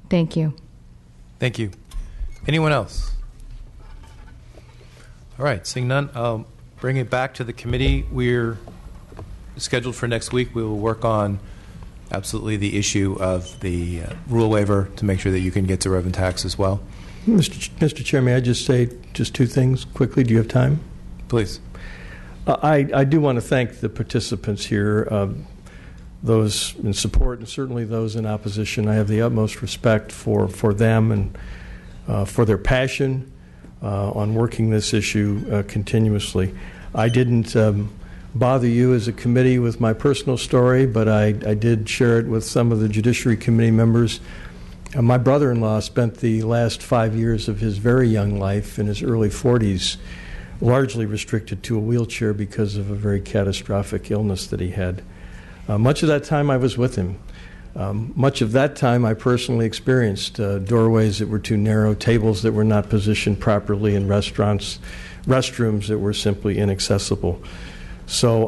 Thank you. Thank you. Anyone else? All right, seeing none, I'll bring it back to the committee. We're scheduled for next week. We will work on absolutely the issue of the rule waiver to make sure that you can get to revenue tax as well. Mr. Chair, may I just say just two things quickly? Do you have time? Please. I do want to thank the participants here, those in support and certainly those in opposition. I have the utmost respect for them and for their passion on working this issue continuously. I didn't bother you as a committee with my personal story, but I did share it with some of the Judiciary Committee members. My brother-in-law spent the last 5 years of his very young life in his early 40s largely restricted to a wheelchair because of a very catastrophic illness that he had. Much of that time I was with him. Much of that time I personally experienced doorways that were too narrow, tables that were not positioned properly in restaurants, restrooms that were simply inaccessible. So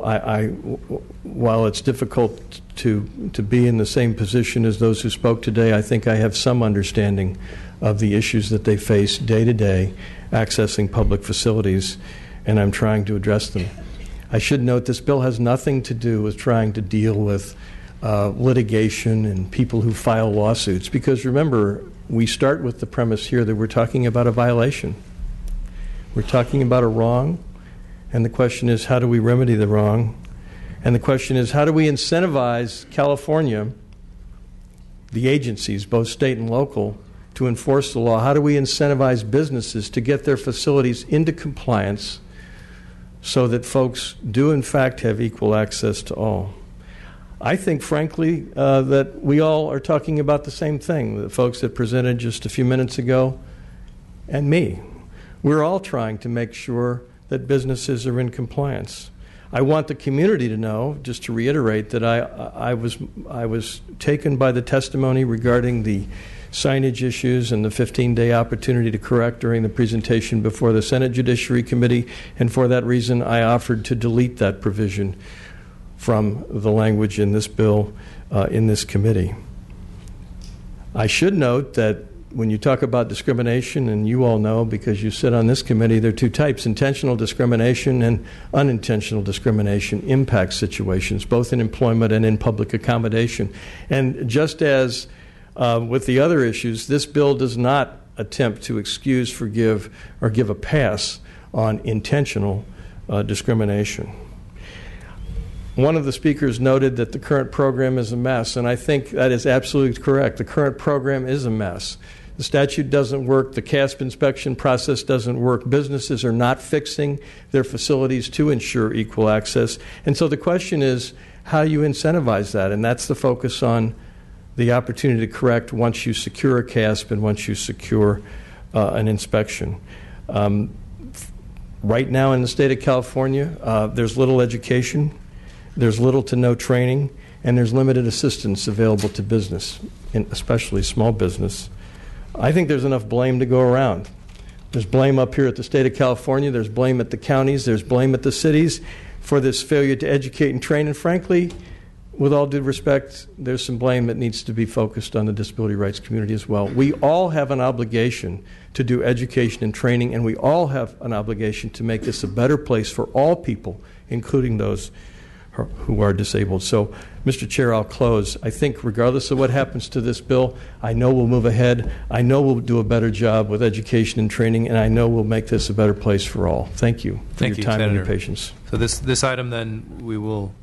while it's difficult to be in the same position as those who spoke today, I think I have some understanding of the issues that they face day to day accessing public facilities, and I'm trying to address them. I should note this bill has nothing to do with trying to deal with litigation and people who file lawsuits, because remember, we start with the premise here that we're talking about a violation. We're talking about a wrong, and the question is, how do we remedy the wrong? And the question is, how do we incentivize California, the agencies, both state and local, to enforce the law? How do we incentivize businesses to get their facilities into compliance so that folks do in fact have equal access to all? I think, frankly, that we all are talking about the same thing, the folks that presented just a few minutes ago and me. We're all trying to make sure that businesses are in compliance. I want the community to know, just to reiterate, that I was taken by the testimony regarding the signage issues and the 15-day opportunity to correct during the presentation before the Senate Judiciary Committee, and for that reason I offered to delete that provision from the language in this bill in this committee. I should note that when you talk about discrimination, and you all know because you sit on this committee, there are two types: intentional discrimination and unintentional discrimination impact situations, both in employment and in public accommodation. And just as with the other issues, this bill does not attempt to excuse, forgive, or give a pass on intentional discrimination. One of the speakers noted that the current program is a mess, and I think that is absolutely correct. The current program is a mess. The statute doesn't work. The CASP inspection process doesn't work. Businesses are not fixing their facilities to ensure equal access. And so the question is, how do you incentivize that? And that's the focus on the opportunity to correct once you secure a CASP and once you secure an inspection. Right now in the state of California, there's little education, there's little to no training, and there's limited assistance available to business, especially small business. I think there's enough blame to go around. There's blame up here at the state of California, there's blame at the counties, there's blame at the cities for this failure to educate and train, and frankly, with all due respect, there's some blame that needs to be focused on the disability rights community as well. We all have an obligation to do education and training, and we all have an obligation to make this a better place for all people, including those who are disabled. So, Mr. Chair, I'll close. I think regardless of what happens to this bill, I know we'll move ahead. I know we'll do a better job with education and training, and I know we'll make this a better place for all. Thank you for your time and your patience. So this item then we will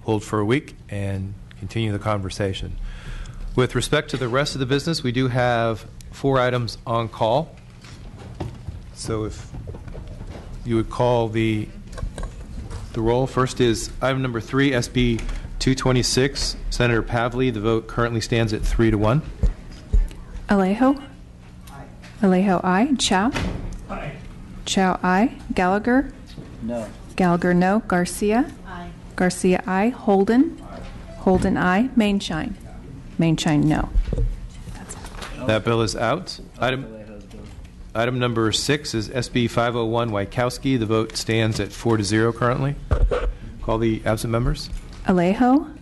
hold for a week and continue the conversation. With respect to the rest of the business, we do have 4 items on call. So if you would call the roll. First is item number 3, SB 226, Senator Pavley. The vote currently stands at 3-1. Alejo? Aye. Alejo, aye. Chow? Aye. Chow, aye. Gallagher? No. Gallagher, no. Garcia? Aye. Garcia, aye. Holden? Aye. Holden, aye. Mainshine? Mainshine, no. That bill is out. Item number 6 is SB 501, Wajkowski. The vote stands at 4-0 currently. Call the absent members. Alejo?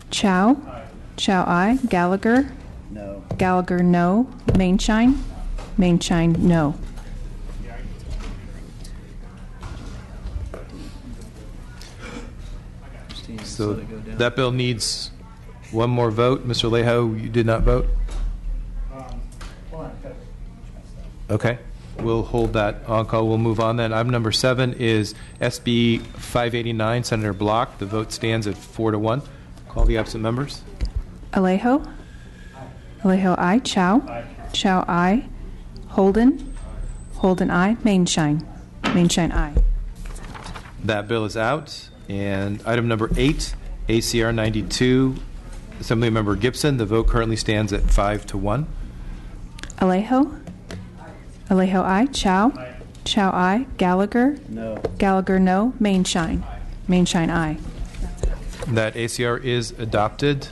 Chow? Aye. Chow, aye. Gallagher? No. Gallagher, no. Mainshine? Mainshine, no. So that bill needs one more vote. Mr. Alejo, you did not vote? Okay. We'll hold that on call. We'll move on then. Item number 7 is SB 589, Senator Block. The vote stands at 4-1. Call the absent members. Alejo? Alejo, aye. Chow? Chow, aye. Holden? Holden, aye. Mainshine? Mainshine, aye. That bill is out. And item number 8, ACR 92, Assemblymember Gibson. The vote currently stands at 5-1. Alejo? Alejo, aye. Chow? Chow, aye. Gallagher? No. Gallagher, no. Mainshine? Mainshine, aye. That ACR is adopted.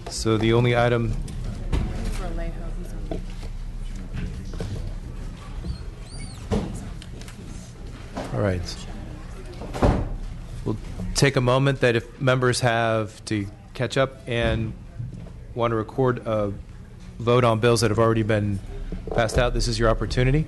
So the only item. All right. We'll take a moment that if members have to catch up and want to record a vote on bills that have already been passed out, this is your opportunity.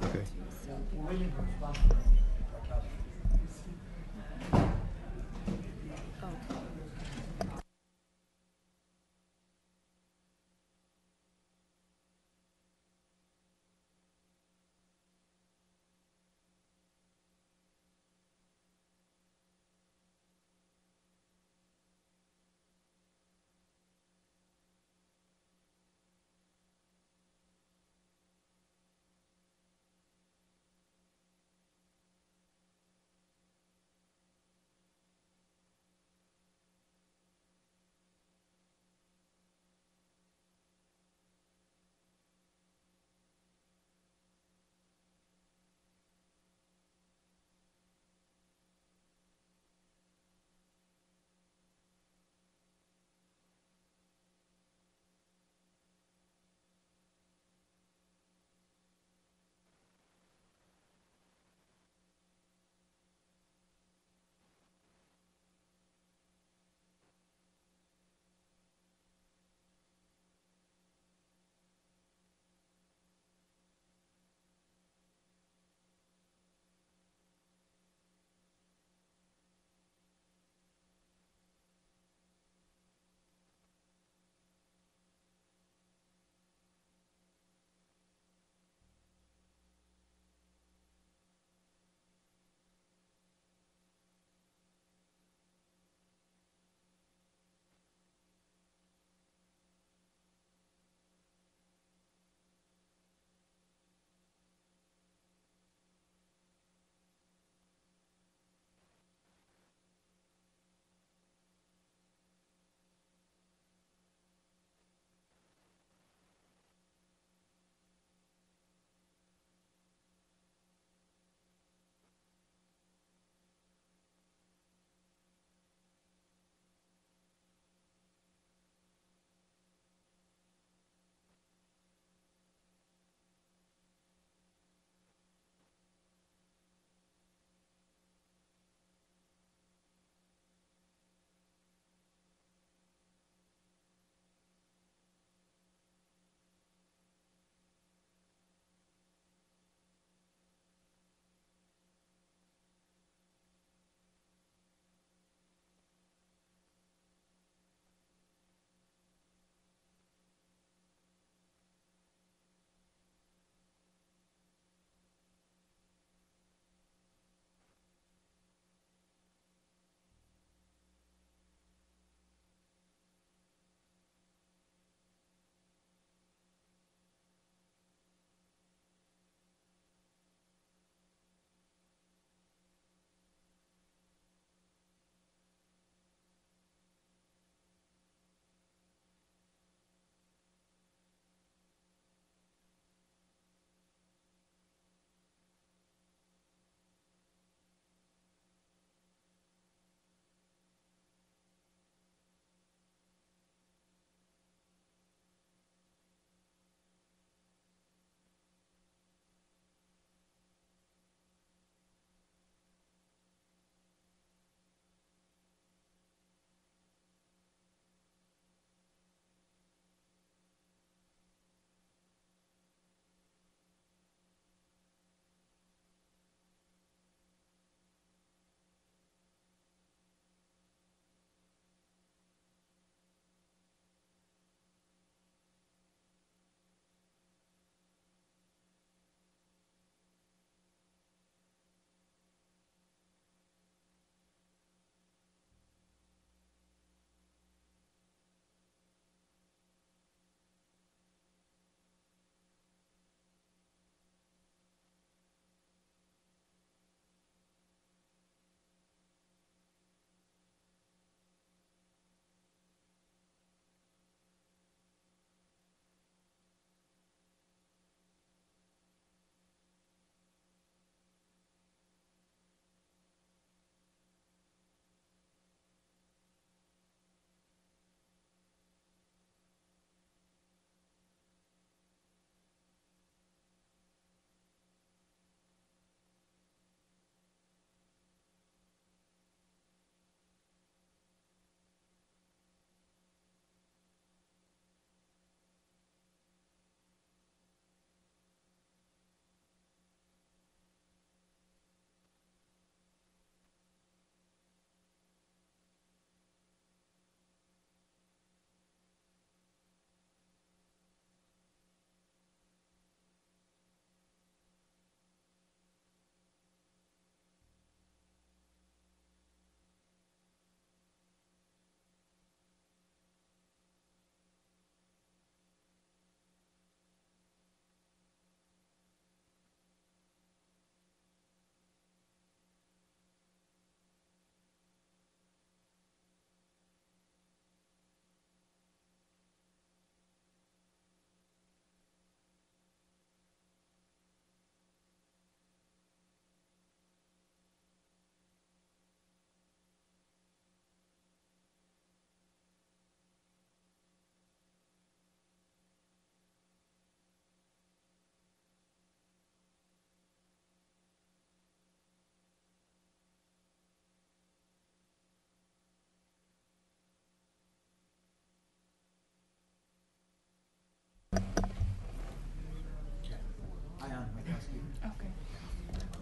Okay.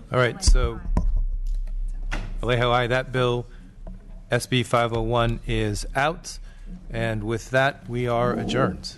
All right, so Alejo, aye. That bill, SB 501, is out. And with that, we are adjourned.